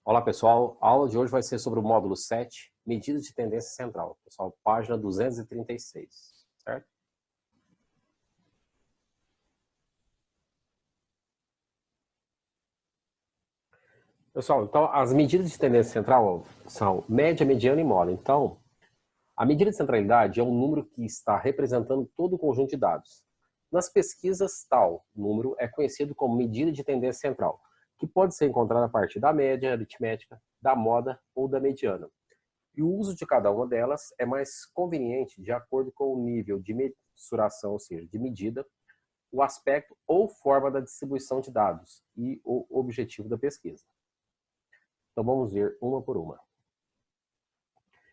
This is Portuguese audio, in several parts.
Olá pessoal, a aula de hoje vai ser sobre o módulo 7, medidas de tendência central. Pessoal, página 236, certo? Pessoal, então as medidas de tendência central são média, mediana e mola. Então, a medida de centralidade é um número que está representando todo o conjunto de dados. Nas pesquisas, tal número é conhecido como medida de tendência central, que pode ser encontrada a partir da média aritmética, da moda ou da mediana. E o uso de cada uma delas é mais conveniente de acordo com o nível de mensuração, ou seja, de medida, o aspecto ou forma da distribuição de dados e o objetivo da pesquisa. Então vamos ver uma por uma.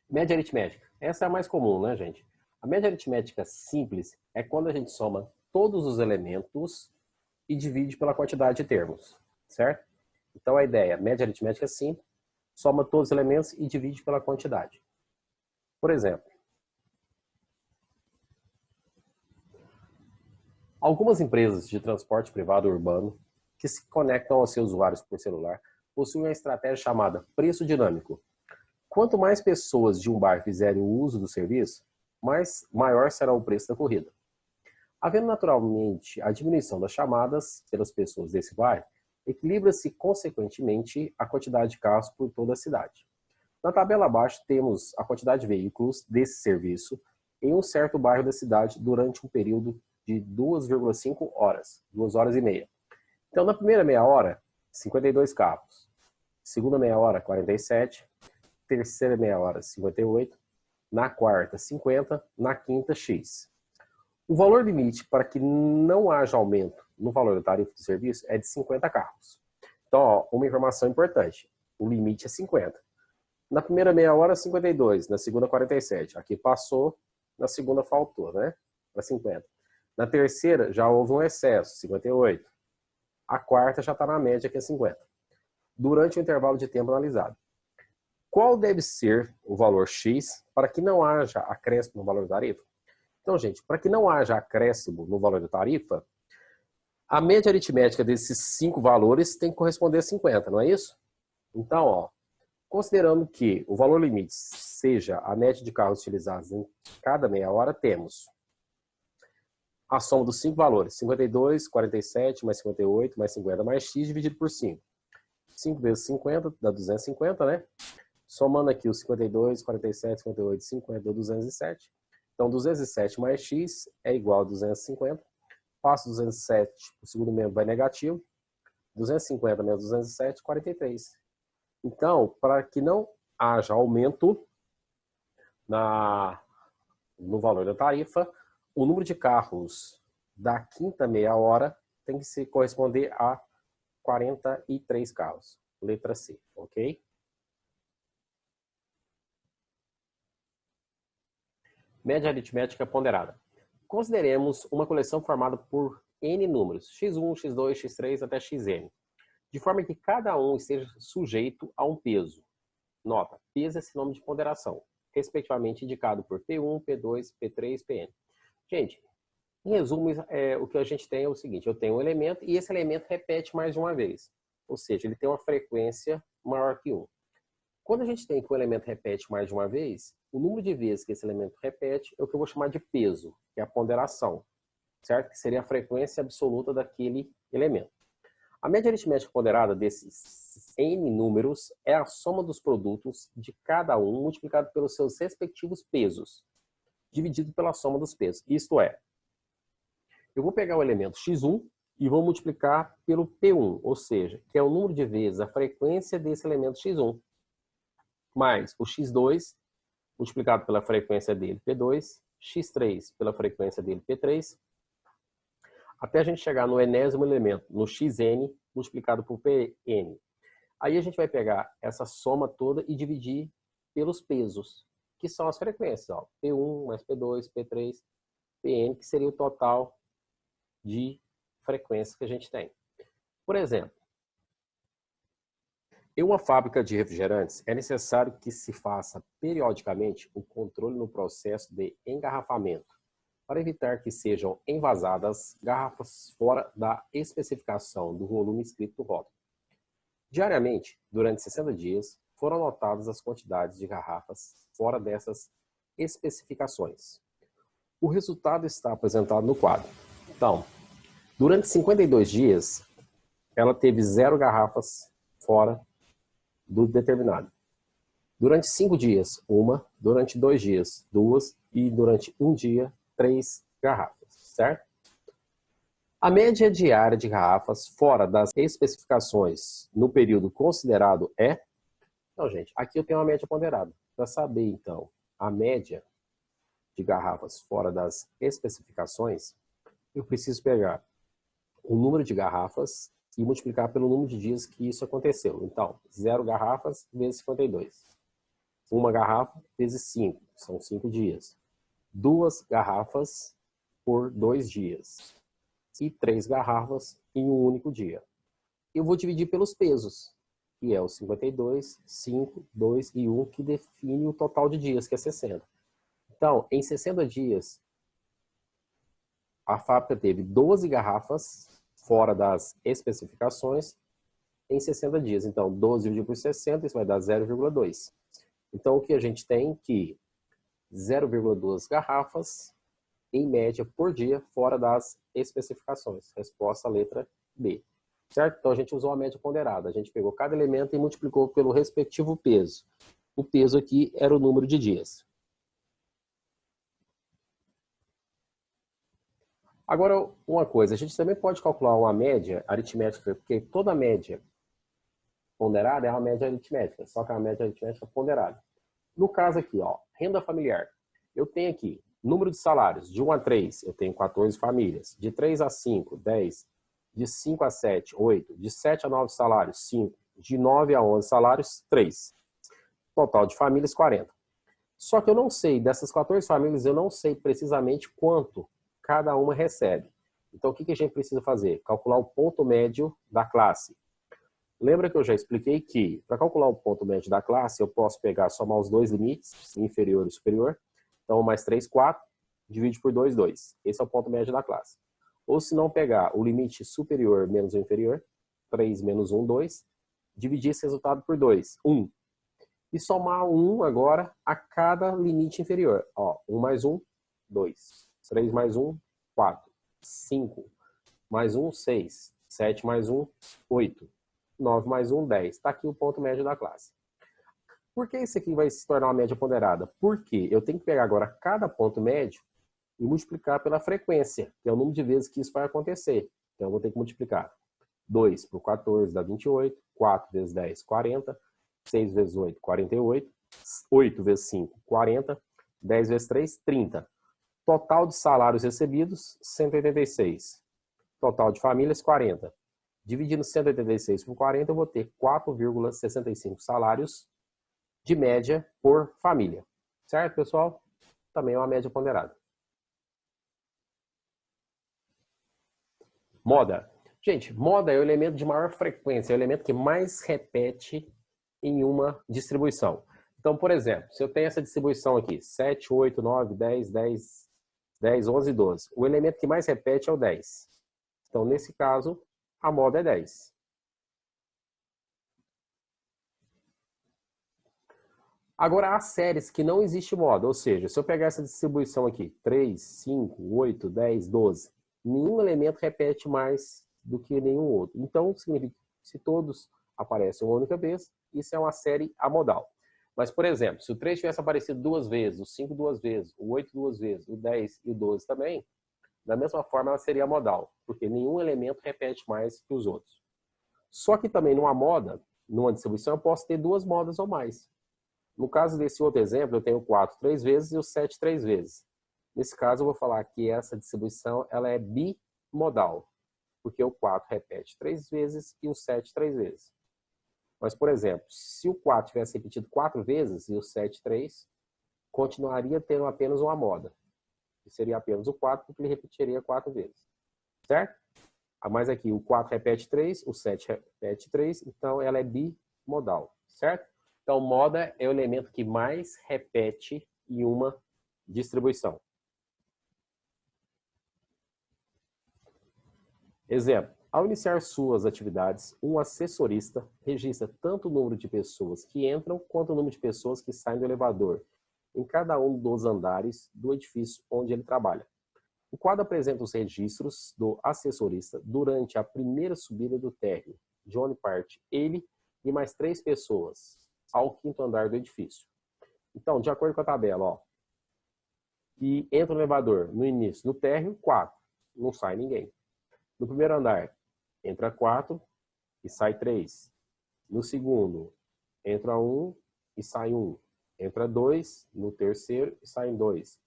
Média aritmética. Essa é a mais comum, né, gente? A média aritmética simples é quando a gente soma todos os elementos e divide pela quantidade de termos, certo? Então a ideia, média aritmética simples, soma todos os elementos e divide pela quantidade. Por exemplo, algumas empresas de transporte privado urbano que se conectam aos seus usuários por celular possuem uma estratégia chamada preço dinâmico. Quanto mais pessoas de um bairro fizerem o uso do serviço, maior será o preço da corrida. Havendo naturalmente a diminuição das chamadas pelas pessoas desse bairro, equilibra-se consequentemente a quantidade de carros por toda a cidade. Na tabela abaixo temos a quantidade de veículos desse serviço em um certo bairro da cidade durante um período de 2,5 horas, 2 horas e meia. Então, na primeira meia hora, 52 carros. Segunda meia hora, 47. Terceira meia hora, 58. Na quarta, 50. Na quinta, X. O valor limite para que não haja aumento no valor da tarifa de serviço é de 50 carros. Então, ó, uma informação importante. O limite é 50. Na primeira meia hora, 52. Na segunda, 47. Aqui passou, na segunda faltou, né? Para 50. Na terceira, já houve um excesso, 58. A quarta já está na média, que é 50. Durante o intervalo de tempo analisado. Qual deve ser o valor X para que não haja acréscimo no valor da tarifa? Então, gente, para que não haja acréscimo no valor da tarifa, a média aritmética desses 5 valores tem que corresponder a 50, não é isso? Então, ó, considerando que o valor limite seja a média de carros utilizados em cada meia hora, temos a soma dos 5 valores, 52, 47, mais 58, mais 50, mais x dividido por 5. 5 vezes 50 dá 250, né? Somando aqui os 52, 47, 58, 50, dá 207. Então, 207 mais x é igual a 250. Passo 207, o segundo membro vai negativo. 250 menos 207, 43. Então, para que não haja aumento no valor da tarifa, o número de carros da quinta meia hora tem que se corresponder a 43 carros. Letra C, ok? Média aritmética ponderada. Consideremos uma coleção formada por N números, x1, x2, x3 até xn, de forma que cada um esteja sujeito a um peso. Nota, peso é sinônimo de ponderação, respectivamente indicado por P1, P2, P3, Pn. Gente, em resumo, o que a gente tem é o seguinte, eu tenho um elemento e esse elemento repete mais de uma vez, ou seja, ele tem uma frequência maior que 1. Quando a gente tem que o elemento repete mais de uma vez, o número de vezes que esse elemento repete é o que eu vou chamar de peso, que é a ponderação, certo? Que seria a frequência absoluta daquele elemento. A média aritmética ponderada desses N números é a soma dos produtos de cada um multiplicado pelos seus respectivos pesos, dividido pela soma dos pesos. Isto é, eu vou pegar o elemento x1 e vou multiplicar pelo P1, ou seja, que é o número de vezes a frequência desse elemento x1, mais o x2 multiplicado pela frequência dele, P2, x3 pela frequência dele, P3, até a gente chegar no enésimo elemento, no xn, multiplicado por Pn. Aí a gente vai pegar essa soma toda e dividir pelos pesos, que são as frequências, ó, P1 mais P2, P3, Pn, que seria o total de frequências que a gente tem. Por exemplo, em uma fábrica de refrigerantes, é necessário que se faça periodicamente o controle no processo de engarrafamento, para evitar que sejam envasadas garrafas fora da especificação do volume escrito no rótulo. Diariamente, durante 60 dias, foram anotadas as quantidades de garrafas fora dessas especificações. O resultado está apresentado no quadro. Então, durante 52 dias, ela teve 0 garrafas fora do determinado. Durante 5 dias, 1. Durante 2 dias, 2. E durante 1 dia, 3 garrafas, certo? A média diária de garrafas fora das especificações no período considerado é... Então, gente, aqui eu tenho uma média ponderada. Para saber, então, a média de garrafas fora das especificações, eu preciso pegar o número de garrafas e multiplicar pelo número de dias que isso aconteceu. Então, 0 garrafas vezes 52. 1 garrafa vezes 5, são 5 dias. 2 garrafas por 2 dias. E 3 garrafas em um único dia. Eu vou dividir pelos pesos, que é o 52, 5, 2 e 1, que define o total de dias, que é 60. Então, em 60 dias, a fábrica teve 12 garrafas fora das especificações em 60 dias. Então, 12 dividido por 60, isso vai dar 0,2. Então, o que a gente tem que 0,2 garrafas, em média, por dia, fora das especificações. Resposta, letra B. Certo? Então, a gente usou a média ponderada. A gente pegou cada elemento e multiplicou pelo respectivo peso. O peso aqui era o número de dias. Agora, uma coisa, a gente também pode calcular uma média aritmética, porque toda média ponderada é uma média aritmética, só que é uma média aritmética ponderada. No caso aqui, ó, renda familiar. Eu tenho aqui número de salários, de 1 a 3, eu tenho 14 famílias. De 3 a 5, 10. De 5 a 7, 8. De 7 a 9 salários, 5. De 9 a 11 salários, 3. Total de famílias, 40. Só que eu não sei, dessas 14 famílias, eu não sei precisamente quanto cada uma recebe. Então, o que a gente precisa fazer? Calcular o ponto médio da classe. Lembra que eu já expliquei que, para calcular o ponto médio da classe, eu posso pegar, somar os dois limites, inferior e superior. Então, mais 3, 4, divide por 2, 2. Esse é o ponto médio da classe. Ou se não pegar o limite superior menos o inferior, 3 menos 1, 2, dividir esse resultado por 2, 1. E somar 1 agora a cada limite inferior. Ó, 1 mais 1, 2. 3 mais 1, 4. 5 mais 1, 6. 7 mais 1, 8. 9 mais 1, 10. Está aqui o ponto médio da classe. Por que isso aqui vai se tornar uma média ponderada? Porque eu tenho que pegar agora cada ponto médio e multiplicar pela frequência, que é o número de vezes que isso vai acontecer. Então, eu vou ter que multiplicar 2 por 14 dá 28, 4 vezes 10, 40, 6 vezes 8, 48, 8 vezes 5, 40, 10 vezes 3, 30. Total de salários recebidos, 186. Total de famílias, 40. Dividindo 186 por 40, eu vou ter 4,65 salários de média por família. Certo, pessoal? Também é uma média ponderada. Moda. Gente, moda é o elemento de maior frequência, é o elemento que mais repete em uma distribuição. Então, por exemplo, se eu tenho essa distribuição aqui, 7, 8, 9, 10, 10, 10, 11, 12. O elemento que mais repete é o 10. Então, nesse caso, a moda é 10. Agora, há séries que não existe moda, ou seja, se eu pegar essa distribuição aqui, 3, 5, 8, 10, 12, nenhum elemento repete mais do que nenhum outro. Então, significa que se todos aparecem uma única vez, isso é uma série amodal. Mas, por exemplo, se o 3 tivesse aparecido 2 vezes, o 5 2 vezes, o 8 2 vezes, o 10 e o 12 também, da mesma forma ela seria modal, porque nenhum elemento repete mais que os outros. Só que também numa moda, numa distribuição, eu posso ter 2 modas ou mais. No caso desse outro exemplo, eu tenho o 4 3 vezes e o 7 3 vezes. Nesse caso, eu vou falar que essa distribuição ela é bimodal, porque o 4 repete 3 vezes e o 7 3 vezes. Mas, por exemplo, se o 4 tivesse repetido 4 vezes e o 7 3, continuaria tendo apenas uma moda. Que seria apenas o 4, porque ele repetiria 4 vezes. Certo? Mas aqui o 4 repete 3, o 7 repete 3, então ela é bimodal. Certo? Então, moda é o elemento que mais repete em uma distribuição. Exemplo. Ao iniciar suas atividades, um assessorista registra tanto o número de pessoas que entram quanto o número de pessoas que saem do elevador em cada um dos andares do edifício onde ele trabalha. O quadro apresenta os registros do assessorista durante a primeira subida do térreo, de onde parte ele e mais 3 pessoas, ao 5º andar do edifício. Então, de acordo com a tabela, ó, que entra no elevador no início, no térreo, 4, não sai ninguém. No primeiro andar, entra 4 e sai 3. No segundo, entra 1 e sai 1. Entra 2 no terceiro e saem 2.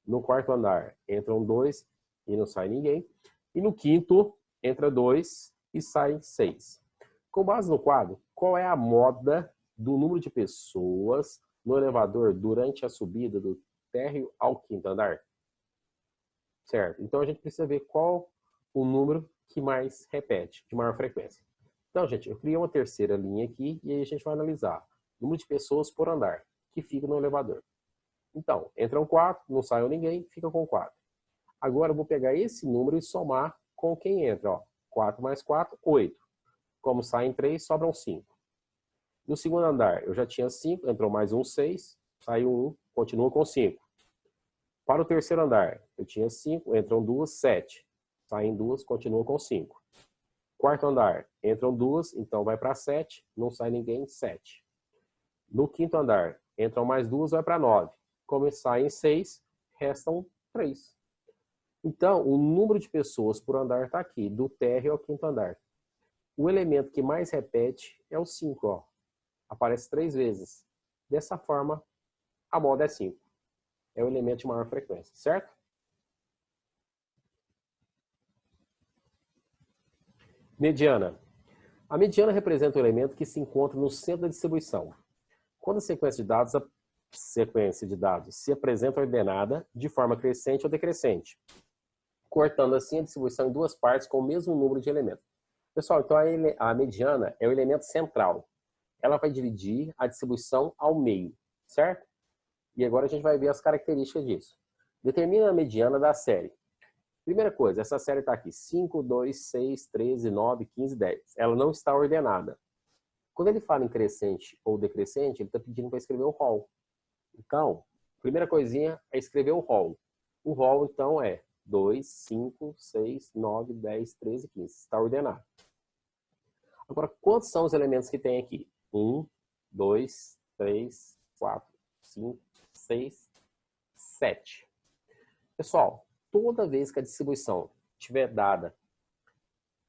No quarto andar, entram 2 e não sai ninguém. E no quinto, entra 2 e sai 6. Com base no quadro, qual é a moda do número de pessoas no elevador durante a subida do térreo ao 5º andar? Certo? Então a gente precisa ver qual o número que mais repete, de maior frequência. Então, gente, eu criei uma terceira linha aqui e aí a gente vai analisar o número de pessoas por andar que fica no elevador. Então, entram 4, não saiu ninguém, fica com 4. Agora eu vou pegar esse número e somar com quem entra. Ó. 4 mais 4, 8. Como saem 3, sobram 5. No segundo andar, eu já tinha 5, entrou mais um 6, saiu 1, continua com 5. Para o terceiro andar, eu tinha 5, entram 2, 7. Saem 2, continua com 5. Quarto andar, entram 2, então vai para 7, não sai ninguém, 7. No quinto andar, entram mais 2, vai para 9. Como saem 6, restam 3. Então, o número de pessoas por andar está aqui, do térreo ao 5º andar. O elemento que mais repete é o 5, ó. Aparece 3 vezes. Dessa forma, a moda é 5. É o elemento de maior frequência, certo? Mediana. A mediana representa o elemento que se encontra no centro da distribuição. Quando a sequência de dados se apresenta ordenada de forma crescente ou decrescente, cortando assim a distribuição em 2 partes com o mesmo número de elementos. Pessoal, então a mediana é o elemento central. Ela vai dividir a distribuição ao meio, certo? E agora a gente vai ver as características disso. Determina a mediana da série. Primeira coisa, essa série está aqui, 5, 2, 6, 13, 9, 15, 10. Ela não está ordenada. Quando ele fala em crescente ou decrescente, ele está pedindo para escrever um rol. Então, primeira coisinha é escrever um rol. O rol, então, é 2, 5, 6, 9, 10, 13, 15. Está ordenado. Agora, quantos são os elementos que tem aqui? 1, 2, 3, 4, 5, 6, 7. Pessoal, toda vez que a distribuição estiver dada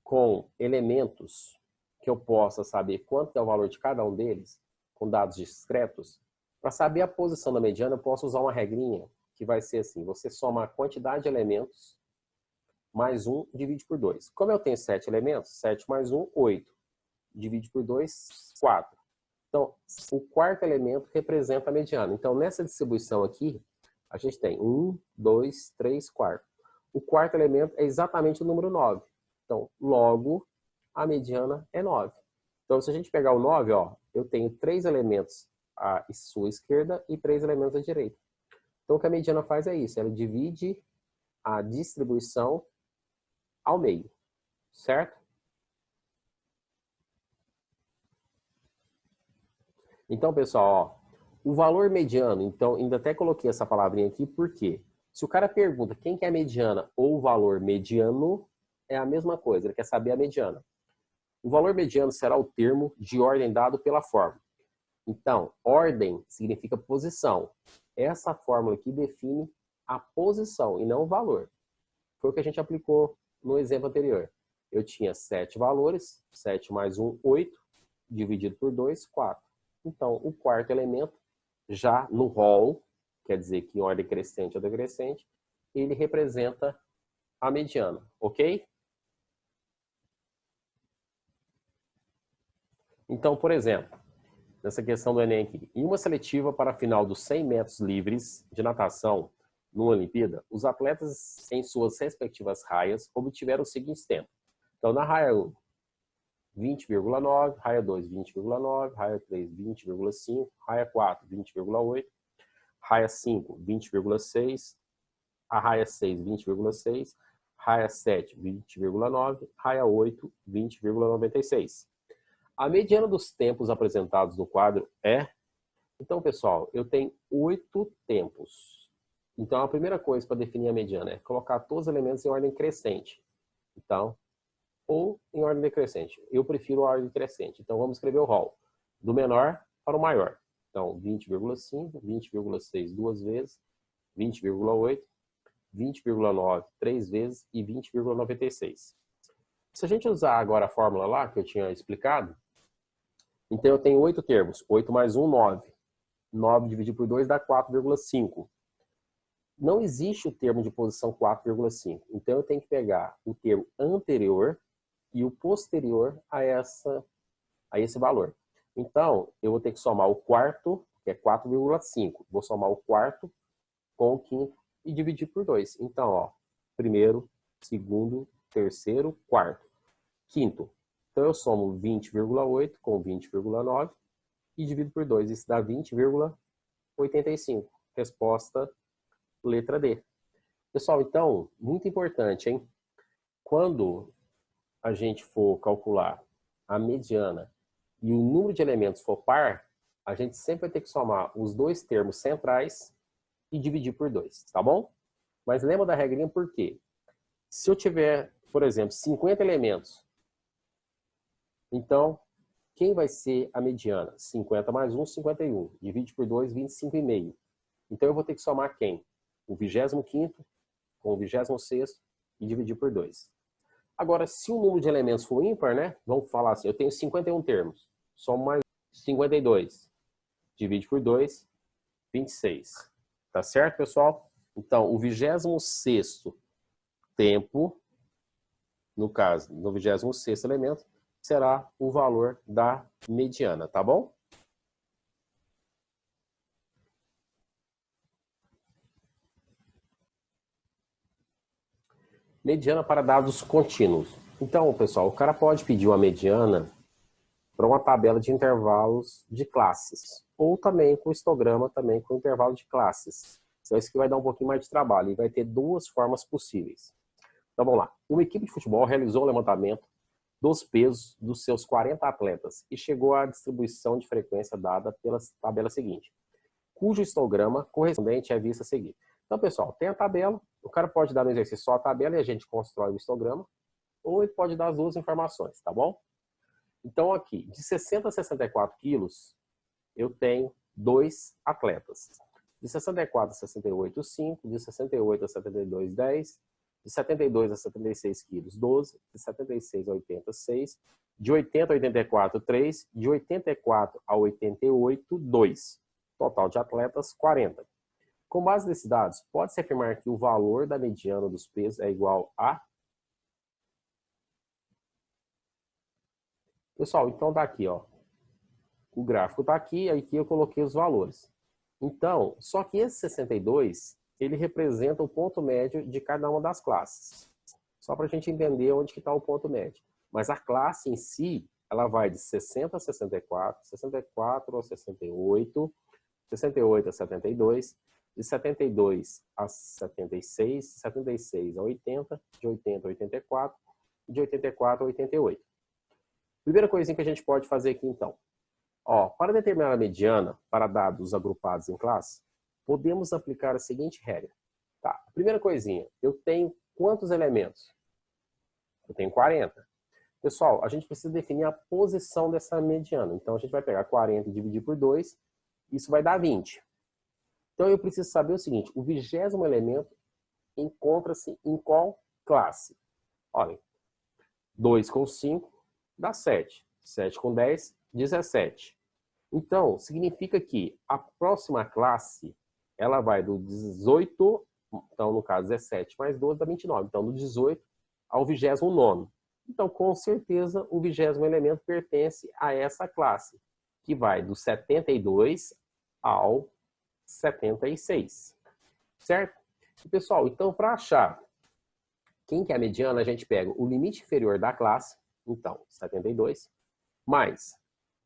com elementos que eu possa saber quanto é o valor de cada um deles, com dados discretos, para saber a posição da mediana, eu posso usar uma regrinha que vai ser assim, você soma a quantidade de elementos mais 1, divide por 2. Como eu tenho 7 elementos, 7 mais 1, 8. Divide por 2, 4. Então, o quarto elemento representa a mediana. Então, nessa distribuição aqui, a gente tem 1, 2, 3, 4. O quarto elemento é exatamente o número 9. Então, logo, a mediana é 9. Então, se a gente pegar o 9, ó, eu tenho 3 elementos à sua esquerda e 3 elementos à direita. Então, o que a mediana faz é isso. Ela divide a distribuição ao meio. Certo? Então, pessoal, ó, o valor mediano, então, ainda até coloquei essa palavrinha aqui, porque se o cara pergunta quem que é a mediana ou o valor mediano, é a mesma coisa, ele quer saber a mediana. O valor mediano será o termo de ordem dado pela fórmula. Então, ordem significa posição. Essa fórmula aqui define a posição e não o valor. Foi o que a gente aplicou no exemplo anterior. Eu tinha 7 valores, 7 mais 1, 8, dividido por 2, 4. Então, o quarto elemento, já no rol, quer dizer que em ordem crescente ou decrescente, ele representa a mediana, ok? Então, por exemplo, nessa questão do Enem aqui, em uma seletiva para a final dos 100 metros livres de natação numa Olimpíada, os atletas em suas respectivas raias obtiveram os seguintes tempos. Então, na raia 1, 20,9, raia 2, 20,9, raia 3, 20,5, raia 4, 20,8, raia 5, 20,6, a raia 6, 20,6, raia 7, 20,9, raia 8, 20,96. A mediana dos tempos apresentados no quadro é... Então, pessoal, eu tenho 8 tempos. Então, a primeira coisa para definir a mediana é colocar todos os elementos em ordem crescente. Então, ou em ordem decrescente. Eu prefiro a ordem crescente. Então, vamos escrever o rol. Do menor para o maior. Então, 20,5, 20,6 duas vezes, 20,8, 20,9 três vezes e 20,96. Se a gente usar agora a fórmula lá, que eu tinha explicado, então eu tenho 8 termos. 8 mais 1, 9. 9 dividido por 2 dá 4,5. Não existe o termo de posição 4,5. Então eu tenho que pegar o termo anterior e o posterior a esse valor. Então, eu vou ter que somar o quarto, que é 4,5. Vou somar o quarto com o quinto e dividir por 2. Então, ó, primeiro, segundo, terceiro, quarto. Quinto. Então, eu somo 20,8 com 20,9 e divido por 2. Isso dá 20,85. Resposta, letra D. Pessoal, então, muito importante, hein? Quando a gente for calcular a mediana e o número de elementos for par, a gente sempre vai ter que somar os dois termos centrais e dividir por 2, tá bom? Mas lembra da regrinha por quê? Se eu tiver, por exemplo, 50 elementos, então, quem vai ser a mediana? 50 mais 1, 51. Divide por 2, 25,5. Então, eu vou ter que somar quem? O 25º com o 26º e dividir por 2. Agora, se o número de elementos for ímpar, né? Vamos falar assim, eu tenho 51 termos. Somo mais 52. Divide por 2, 26. Tá certo, pessoal? Então, o 26º tempo, no caso, no 26º elemento, será o valor da mediana, tá bom? Mediana para dados contínuos. Então, pessoal, o cara pode pedir uma mediana para uma tabela de intervalos de classes, ou também com histograma, também com intervalo de classes. Então, isso que vai dar um pouquinho mais de trabalho, e vai ter duas formas possíveis. Então, vamos lá. Uma equipe de futebol realizou o levantamento dos pesos dos seus 40 atletas e chegou à distribuição de frequência dada pela tabela seguinte, cujo histograma correspondente é vista a seguir. Então, pessoal, tem a tabela, o cara pode dar no exercício só a tabela e a gente constrói o histograma, ou ele pode dar as duas informações, tá bom? Então, aqui, de 60 a 64 quilos, eu tenho 2 atletas. De 64 a 68, 5. De 68 a 72, 10. De 72 a 76 quilos, 12. De 76 a 80, 6. De 80 a 84, 3. De 84 a 88, 2. Total de atletas, 40. Com base nesses dados, pode-se afirmar que o valor da mediana dos pesos é igual a... Pessoal, então tá aqui, ó. O gráfico tá aqui, aqui eu coloquei os valores. Então, só que esse 62, ele representa o ponto médio de cada uma das classes. Só para a gente entender onde que está o ponto médio. Mas a classe em si, ela vai de 60 a 64, 64 a 68, 68 a 72, de 72 a 76, 76 a 80, de 80 a 84, de 84 a 88. Primeira coisinha que a gente pode fazer aqui, então. Ó, para determinar a mediana para dados agrupados em classe, podemos aplicar a seguinte regra. Tá, primeira coisinha, eu tenho quantos elementos? Eu tenho 40. Pessoal, a gente precisa definir a posição dessa mediana. Então, a gente vai pegar 40 e dividir por 2, isso vai dar 20. Então, eu preciso saber o seguinte, o 20º elemento encontra-se em qual classe? Olha, 2 com 5 dá 7. 7 com 10, 17. Então, significa que a próxima classe, ela vai do 18, então no caso 17 mais 12 dá 29. Então, do 18 ao 29º. Então, com certeza, o 20º elemento pertence a essa classe, que vai do 72 ao 76. Certo? E, pessoal, então, para achar quem que é a mediana, a gente pega o limite inferior da classe, então, 72, mais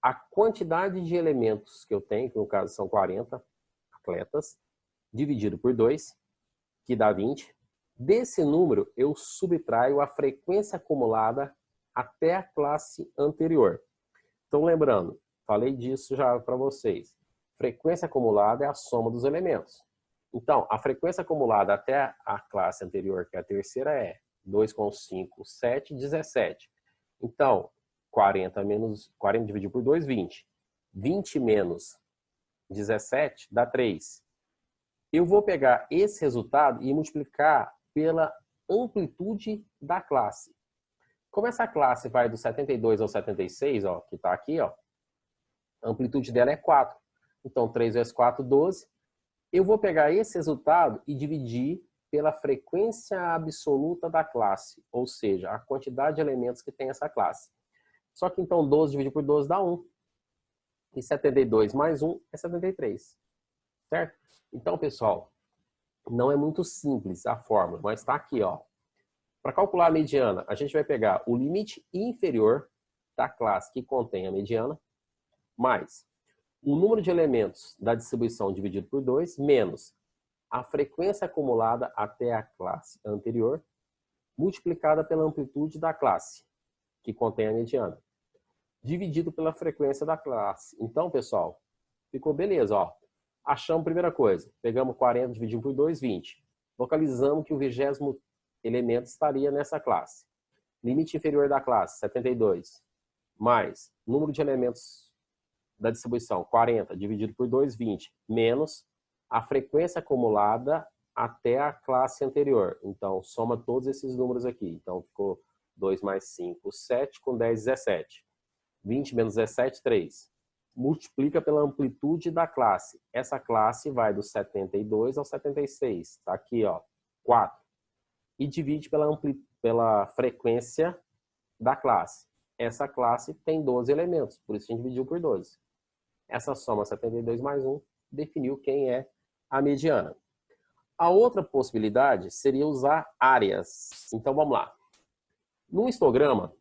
a quantidade de elementos que eu tenho, que no caso são 40 atletas, dividido por 2, que dá 20, Desse número, eu subtraio a frequência acumulada até a classe anterior. Então, lembrando, falei disso já para vocês. Frequência acumulada é a soma dos elementos. Então, a frequência acumulada até a classe anterior, que é a terceira, é 2 com 5, 7, 17. Então, 40 dividido por 2, 20. 20 menos 17 dá 3. Eu vou pegar esse resultado e multiplicar pela amplitude da classe. Como essa classe vai do 72 ao 76, ó, que está aqui, ó, a amplitude dela é 4. Então, 3 vezes 4, 12. Eu vou pegar esse resultado e dividir pela frequência absoluta da classe, ou seja, a quantidade de elementos que tem essa classe. Só que, então, 12 dividido por 12 dá 1. E 72 mais 1 é 73. Certo? Então, pessoal, não é muito simples a fórmula, mas está aqui, ó. Para calcular a mediana, a gente vai pegar o limite inferior da classe que contém a mediana, mais o número de elementos da distribuição dividido por 2, menos a frequência acumulada até a classe anterior, multiplicada pela amplitude da classe que contém a mediana, dividido pela frequência da classe. Então, pessoal, ficou beleza, ó. Achamos a primeira coisa. Pegamos 40, dividimos por 2, 20. Localizamos que o 20º elemento estaria nessa classe. Limite inferior da classe, 72. Mais número de elementos da distribuição, 40, dividido por 2, 20. Menos a frequência acumulada até a classe anterior. Então, soma todos esses números aqui. Então, ficou 2 mais 5, 7, com 10, 17. 20 menos 17, 3. Multiplica pela amplitude da classe. Essa classe vai do 72 ao 76. Está aqui, ó, 4. E divide pela frequência da classe. Essa classe tem 12 elementos, por isso a gente dividiu por 12. Essa soma 72 mais 1 definiu quem é a mediana. A outra possibilidade seria usar áreas. Então, vamos lá. No histograma,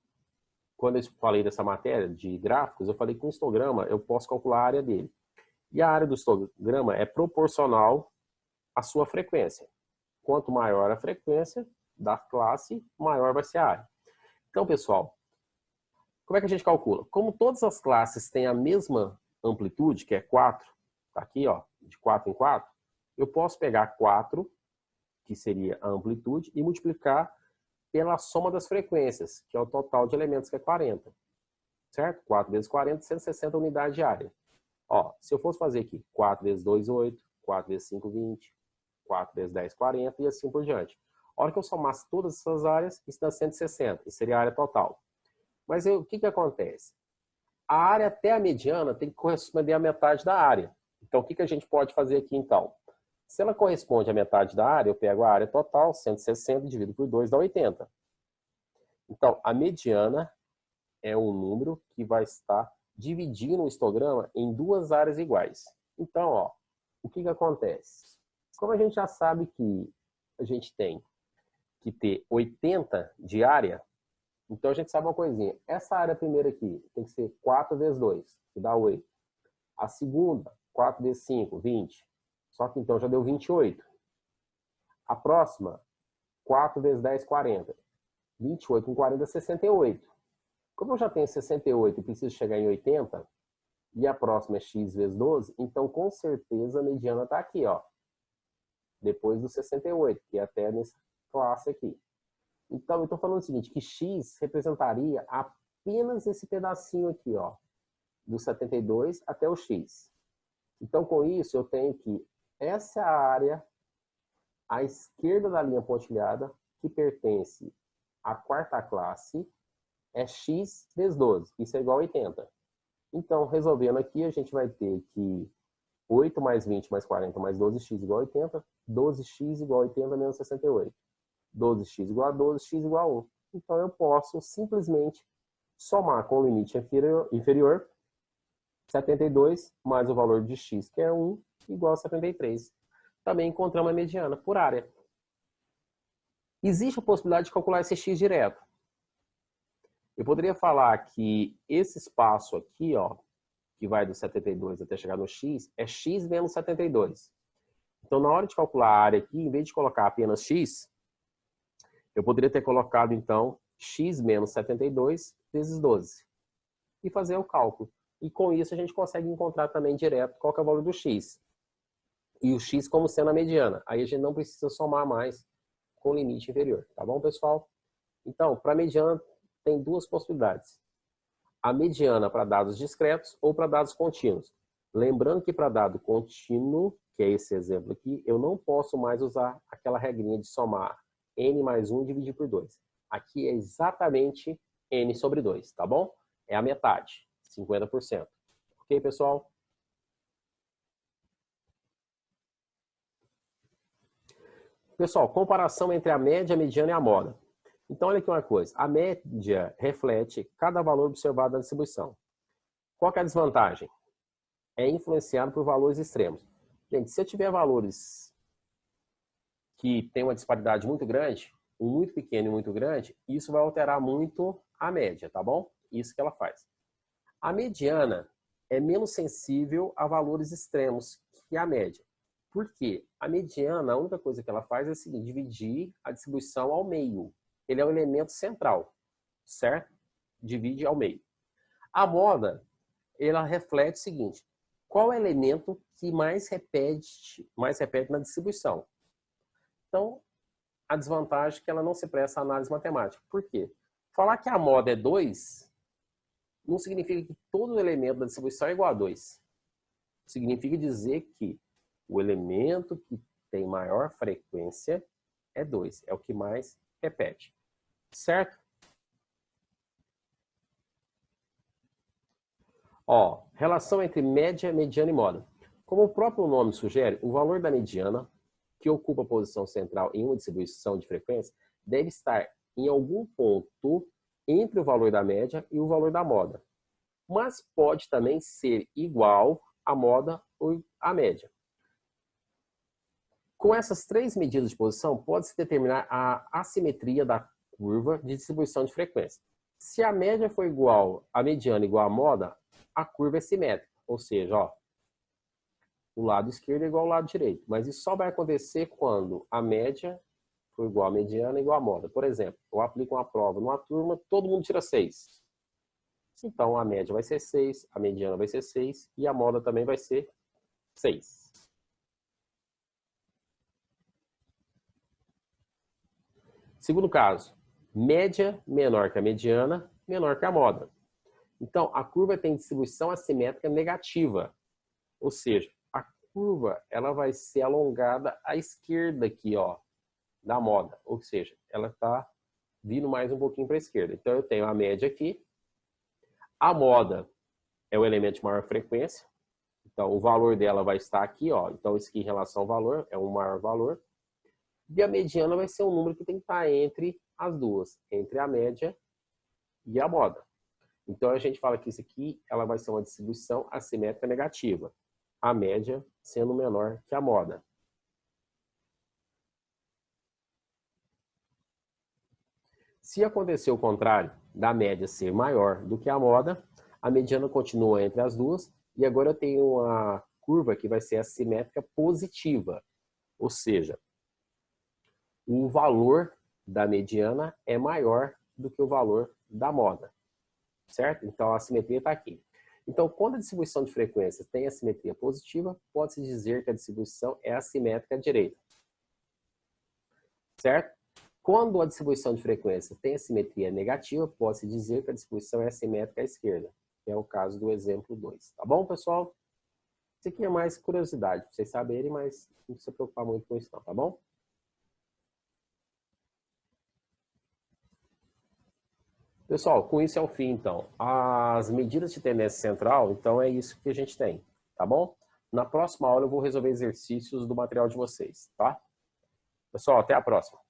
quando eu falei dessa matéria de gráficos, eu falei que o histograma eu posso calcular a área dele. E a área do histograma é proporcional à sua frequência. Quanto maior a frequência da classe, maior vai ser a área. Então, pessoal, como é que a gente calcula? Como todas as classes têm a mesma amplitude, que é 4, tá aqui, ó, de 4 em 4, eu posso pegar 4, que seria a amplitude, e multiplicar pela soma das frequências, que é o total de elementos, que é 40. Certo? 4 vezes 40, 160 unidades de área. Ó, se eu fosse fazer aqui 4 vezes 2, 8, 4 vezes 5, 20, 4 vezes 10, 40 e assim por diante. A hora que eu somasse todas essas áreas, isso dá 160, isso seria a área total. Mas o que acontece? A área até a mediana tem que corresponder à metade da área. Então, o que a gente pode fazer aqui, então? Se ela corresponde à metade da área, eu pego a área total, 160, divido por 2, dá 80. Então, a mediana é um número que vai estar dividindo o histograma em duas áreas iguais. Então, ó, o que acontece? Como a gente já sabe que a gente tem que ter 80 de área, então a gente sabe uma coisinha. Essa área primeira aqui tem que ser 4 vezes 2, que dá 8. A segunda, 4 vezes 5, 20. Só que então já deu 28. A próxima, 4 vezes 10, 40. 28 com 40, 68. Como eu já tenho 68 e preciso chegar em 80, e a próxima é x vezes 12, então com certeza a mediana está aqui, ó. Depois do 68, que é até nessa classe aqui. Então, eu estou falando o seguinte, que x representaria apenas esse pedacinho aqui, ó, do 72 até o x. Então, com isso, eu tenho que essa área à esquerda da linha pontilhada, que pertence à quarta classe, é x vezes 12. Isso é igual a 80. Então, resolvendo aqui, a gente vai ter que 8 mais 20 mais 40 mais 12x igual a 80. 12x igual a 80 menos 68. 12x igual a 12, x igual a 1. Então, eu posso simplesmente somar com o limite inferior 72 mais o valor de x, que é 1, igual a 73. Também encontramos a mediana por área. Existe a possibilidade de calcular esse x direto. Eu poderia falar que esse espaço aqui, ó, que vai do 72 até chegar no x, é x menos 72. Então, na hora de calcular a área aqui, em vez de colocar apenas x, Eu poderia ter colocado, então, x menos 72 vezes 12 e fazer o cálculo. E com isso a gente consegue encontrar também direto qual que é o valor do x. E o x como sendo a mediana. Aí a gente não precisa somar mais com o limite inferior. Tá bom, pessoal? Então, para a mediana tem duas possibilidades. A mediana para dados discretos ou para dados contínuos. Lembrando que para dado contínuo, que é esse exemplo aqui, eu não posso mais usar aquela regrinha de somar n mais 1 e dividir por 2. Aqui é exatamente n sobre 2, tá bom? É a metade, 50%. Ok, pessoal? Pessoal, comparação entre a média, a mediana e a moda. Então, olha aqui uma coisa. A média reflete cada valor observado na distribuição. Qual que é a desvantagem? É influenciado por valores extremos. Gente, se eu tiver valores que têm uma disparidade muito grande, um muito pequeno e muito grande, isso vai alterar muito a média, tá bom? Isso que ela faz. A mediana é menos sensível a valores extremos que a média. Por quê? A mediana, a única coisa que ela faz é o seguinte, dividir a distribuição ao meio. Ele é o elemento central, certo? Divide ao meio. A moda, ela reflete o seguinte, qual é o elemento que mais repete na distribuição? Então, a desvantagem é que ela não se presta à análise matemática. Por quê? Falar que a moda é 2 não significa que todo elemento da distribuição é igual a 2. Significa dizer que o elemento que tem maior frequência é 2. É o que mais repete. Certo? Ó, relação entre média, mediana e moda. Como o próprio nome sugere, o valor da mediana, que ocupa a posição central em uma distribuição de frequência, deve estar em algum ponto entre o valor da média e o valor da moda. Mas pode também ser igual à moda ou à média. Com essas três medidas de posição, pode-se determinar a assimetria da curva de distribuição de frequência. Se a média for igual à mediana igual à moda, a curva é simétrica, ou seja, ó, o lado esquerdo é igual ao lado direito. Mas isso só vai acontecer quando a média for igual à mediana igual à moda. Por exemplo, eu aplico uma prova numa turma, todo mundo tira 6. Então, a média vai ser 6, a mediana vai ser 6 e a moda também vai ser 6. Segundo caso, média menor que a mediana, menor que a moda. Então, a curva tem distribuição assimétrica negativa. Ou seja, a curva ela vai ser alongada à esquerda aqui, ó, da moda. Ou seja, ela está vindo mais um pouquinho para a esquerda. Então, eu tenho a média aqui. A moda é o elemento de maior frequência. Então, o valor dela vai estar aqui, ó. Então, isso aqui em relação ao valor é um maior valor. E a mediana vai ser um número que tem que estar entre as duas, entre a média e a moda. Então, a gente fala que isso aqui ela vai ser uma distribuição assimétrica negativa. A média sendo menor que a moda. Se acontecer o contrário, da média ser maior do que a moda, a mediana continua entre as duas e agora eu tenho uma curva que vai ser assimétrica positiva. Ou seja, o valor da mediana é maior do que o valor da moda. Certo? Então, a assimetria está aqui. Então, quando a distribuição de frequências tem assimetria positiva, pode-se dizer que a distribuição é assimétrica à direita. Certo? Quando a distribuição de frequências tem assimetria negativa, pode-se dizer que a distribuição é assimétrica à esquerda, que é o caso do exemplo 2. Tá bom, pessoal? Isso aqui é mais curiosidade, para vocês saberem, mas não precisa se preocupar muito com isso não, tá bom? Pessoal, com isso é o fim, então. As medidas de tendência central, então é isso que a gente tem, tá bom? Na próxima aula eu vou resolver exercícios do material de vocês, tá? Pessoal, até a próxima.